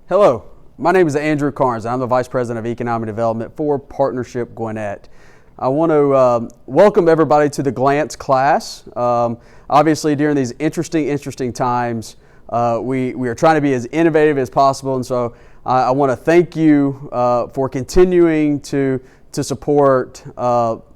Hello, my name is Andrew Carnes. I'm the Vice President of Economic Development for Partnership Gwinnett. I want to welcome everybody to the Glance class. Obviously, during these interesting times, we are trying to be as innovative as possible, and so I want to thank you for continuing to support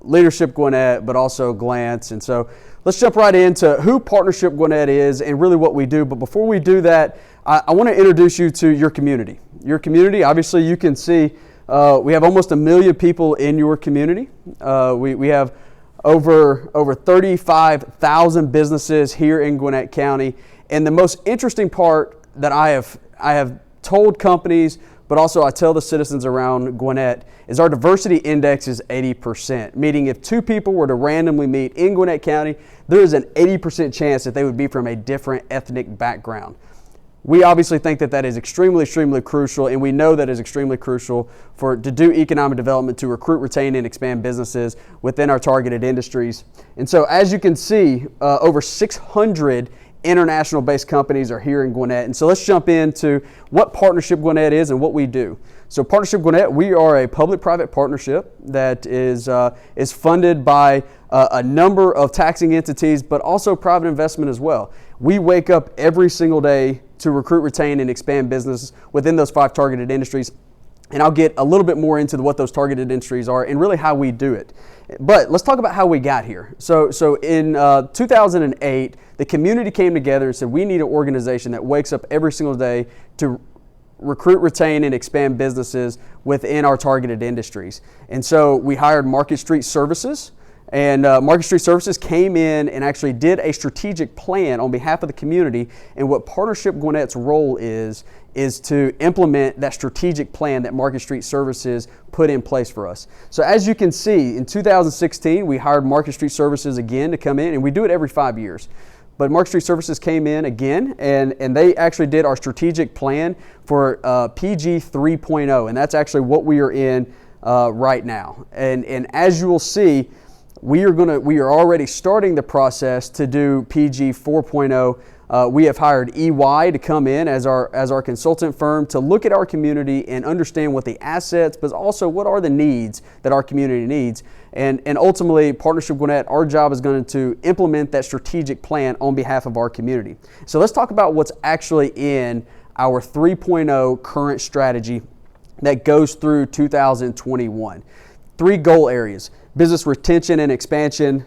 Leadership Gwinnett, but also Glance. And so let's jump right into who Partnership Gwinnett is and really what we do. But before we do that, I want to introduce you to your community. Your community, obviously, you can see we have almost 1 million people in your community. We have over 35,000 businesses here in Gwinnett County. And the most interesting part that I have told companies, but also I tell the citizens around Gwinnett, is our diversity index is 80%, meaning if two people were to randomly meet in Gwinnett County, there is an 80% chance that they would be from a different ethnic background. We obviously think that is extremely crucial, and we know that is extremely crucial to do economic development, to recruit, retain, and expand businesses within our targeted industries. And so as you can see, over 600 international-based companies are here in Gwinnett. And so let's jump into what Partnership Gwinnett is and what we do. So Partnership Gwinnett, we are a public-private partnership that is funded by a number of taxing entities, but also private investment as well. We wake up every single day to recruit, retain, and expand business within those 5 targeted industries. And I'll get a little bit more into what those targeted industries are and really how we do it. But let's talk about how we got here. So in 2008, the community came together and said, we need an organization that wakes up every single day to recruit, retain, and expand businesses within our targeted industries. And so we hired Market Street Services. And Market Street Services came in and actually did a strategic plan on behalf of the community. And what Partnership Gwinnett's role is to implement that strategic plan that Market Street Services put in place for us. So as you can see, in 2016, we hired Market Street Services again to come in, and we do it every 5 years. But Market Street Services came in again, and they actually did our strategic plan for PG 3.0, and that's actually what we are in right now. And as you will see, we are already starting the process to do PG 4.0. We have hired EY to come in as our consultant firm to look at our community and understand what the assets, but also what are the needs that our community needs. And ultimately, Partnership Gwinnett, our job is going to implement that strategic plan on behalf of our community. So let's talk about what's actually in our 3.0 current strategy that goes through 2021. 3 goal areas: business retention and expansion,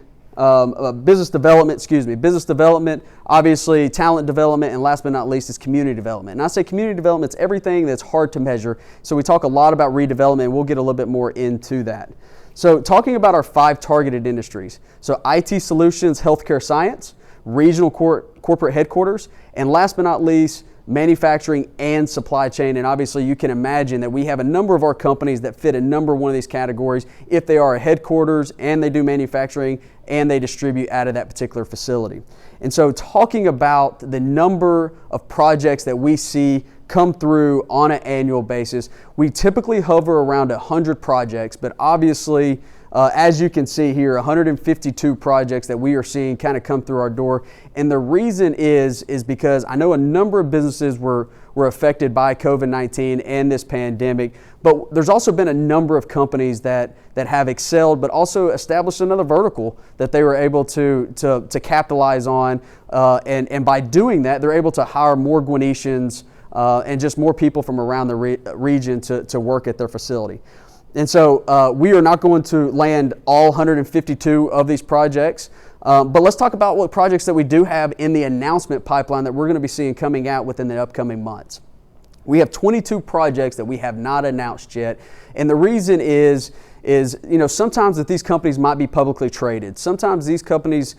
business development, obviously talent development, and last but not least is community development. And I say community development is everything that's hard to measure. So we talk a lot about redevelopment, and we'll get a little bit more into that. So talking about our 5 targeted industries. So IT solutions, healthcare science, regional corporate headquarters, and last but not least, manufacturing and supply chain. And obviously you can imagine that we have a number of our companies that fit a number one of these categories if they are a headquarters and they do manufacturing and they distribute out of that particular facility. And so talking about the number of projects that we see come through on an annual basis, we typically hover around 100 projects, but obviously as you can see here, 152 projects that we are seeing kind of come through our door. And the reason is because I know a number of businesses were affected by COVID-19 and this pandemic, but there's also been a number of companies that have excelled, but also established another vertical that they were able to capitalize on. And by doing that, they're able to hire more Gwinnetians and just more people from around the region to work at their facility. And so we are not going to land all 152 of these projects, but let's talk about what projects that we do have in the announcement pipeline that we're going to be seeing coming out within the upcoming months. We have 22 projects that we have not announced yet, and the reason is sometimes that these companies might be publicly traded. Sometimes these companies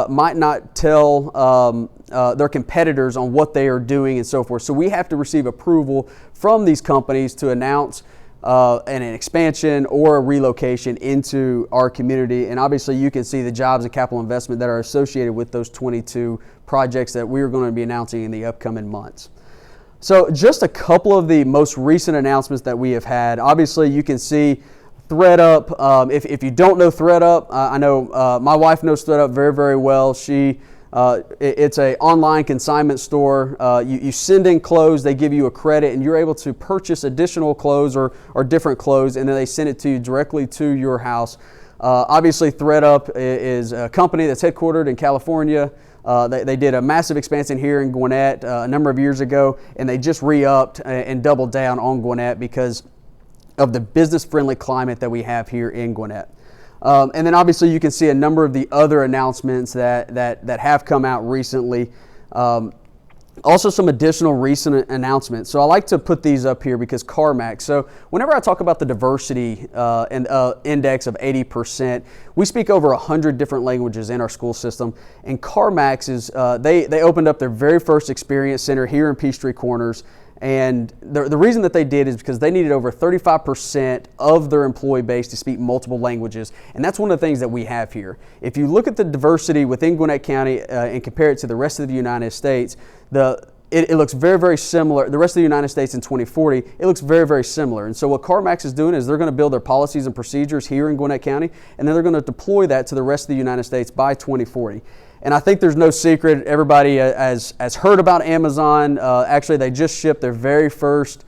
might not tell their competitors on what they are doing and so forth. So we have to receive approval from these companies to announce an expansion or a relocation into our community. And obviously you can see the jobs and capital investment that are associated with those 22 projects that we are going to be announcing in the upcoming months. So just a couple of the most recent announcements that we have had. Obviously you can see ThreadUp. If you don't know ThreadUp, I know my wife knows ThreadUp very, very well. She It's an online consignment store. You send in clothes, they give you a credit, and you're able to purchase additional clothes or different clothes, and then they send it to you directly to your house. Obviously, ThredUp is a company that's headquartered in California. They did a massive expansion here in Gwinnett a number of years ago, and they just re-upped and doubled down on Gwinnett because of the business-friendly climate that we have here in Gwinnett. And then obviously you can see a number of the other announcements that have come out recently. Also some additional recent announcements. So I like to put these up here because CarMax. So whenever I talk about the diversity and index of 80%, we speak over 100 different languages in our school system. And CarMax is, they opened up their very first experience center here in Peachtree Corners. And the reason that they did is because they needed over 35% of their employee base to speak multiple languages. And that's one of the things that we have here. If you look at the diversity within Gwinnett County and compare it to the rest of the United States, it looks very, very similar. The rest of the United States in 2040, it looks very, very similar. And so what CarMax is doing is they're going to build their policies and procedures here in Gwinnett County, and then they're going to deploy that to the rest of the United States by 2040. And I think there's no secret, everybody has heard about Amazon. Actually, they just shipped their very first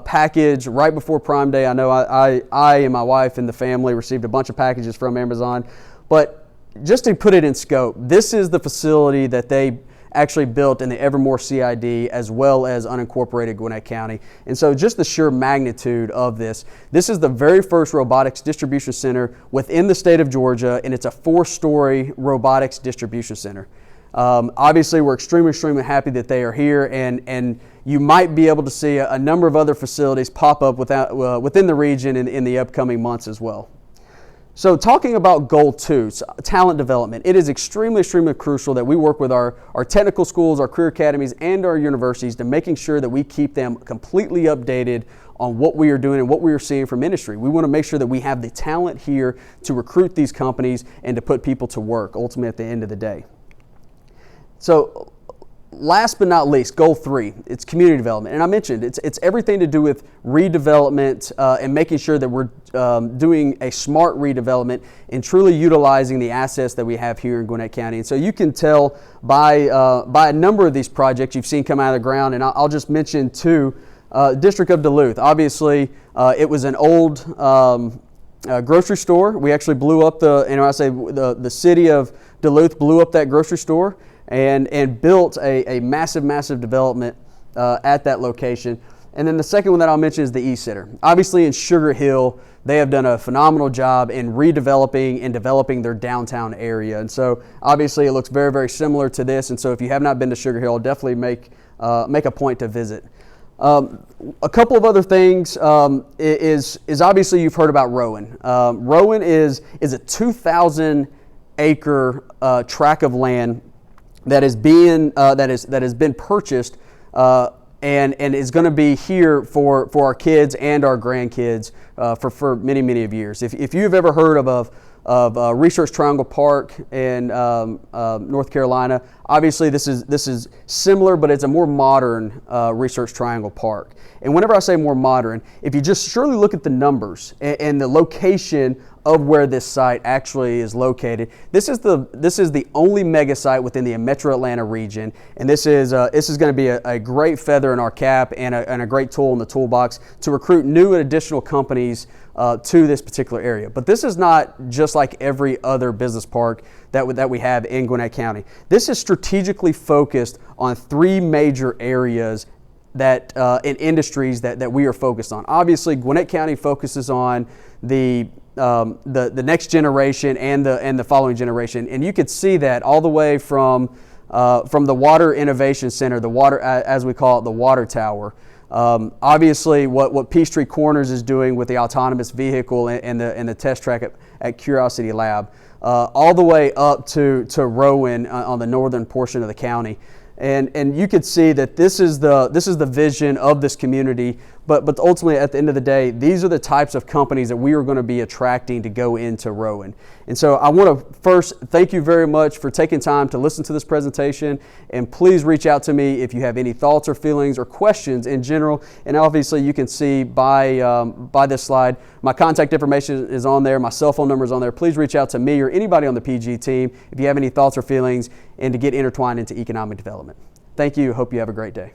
package right before Prime Day. I know I and my wife and the family received a bunch of packages from Amazon. But just to put it in scope, this is the facility that they actually built in the Evermore CID as well as unincorporated Gwinnett County. And so just the sheer magnitude of this is the very first robotics distribution center within the state of Georgia, and it's a 4-story robotics distribution center. Obviously, we're extremely happy that they are here, and you might be able to see a number of other facilities pop up within the region in the upcoming months as well. So talking about goal 2, talent development, it is extremely crucial that we work with our technical schools, our career academies, and our universities to making sure that we keep them completely updated on what we are doing and what we are seeing from industry. We want to make sure that we have the talent here to recruit these companies and to put people to work, ultimately at the end of the day. So last but not least, goal 3, it's community development. And I mentioned it's everything to do with redevelopment and making sure that we're doing a smart redevelopment and truly utilizing the assets that we have here in Gwinnett County. And so you can tell by a number of these projects you've seen come out of the ground, and I'll just mention 2. District of Duluth. Obviously, it was an old grocery store. We actually blew up the city of Duluth blew up that grocery store and built a massive development at that location. And then the second one that I'll mention is the East Center. Obviously in Sugar Hill, they have done a phenomenal job in redeveloping and developing their downtown area. And so obviously it looks very similar to this. And so if you have not been to Sugar Hill, definitely make a point to visit. A couple of other things is obviously you've heard about Rowan. Rowan is a 2,000 acre tract of land that has been purchased and is going to be here for our kids and our grandkids for many of years. If you've ever heard of Research Triangle Park in North Carolina, obviously this is similar, but it's a more modern Research Triangle Park. And whenever I say more modern, if you just surely look at the numbers and the location of where this site actually is located, this is the only mega site within the Metro Atlanta region, and this is going to be a great feather in our cap and a great tool in the toolbox to recruit new and additional companies to this particular area. But this is not just like every other business park that we have in Gwinnett County. This is strategically focused on 3 major areas that in industries that we are focused on. Obviously, Gwinnett County focuses on the next generation and the following generation, and you could see that all the way from the Water Innovation Center, the water, as we call it, the Water Tower. Obviously, what Peachtree Corners is doing with the autonomous vehicle and the test track at Curiosity Lab, all the way up to Rowan on the northern portion of the county. And you could see that this is the vision of this community But ultimately, at the end of the day, these are the types of companies that we are going to be attracting to go into Rowan. And so I want to first thank you very much for taking time to listen to this presentation. And please reach out to me if you have any thoughts or feelings or questions in general. And obviously, you can see by this slide, my contact information is on there. My cell phone number is on there. Please reach out to me or anybody on the PG team if you have any thoughts or feelings and to get intertwined into economic development. Thank you. Hope you have a great day.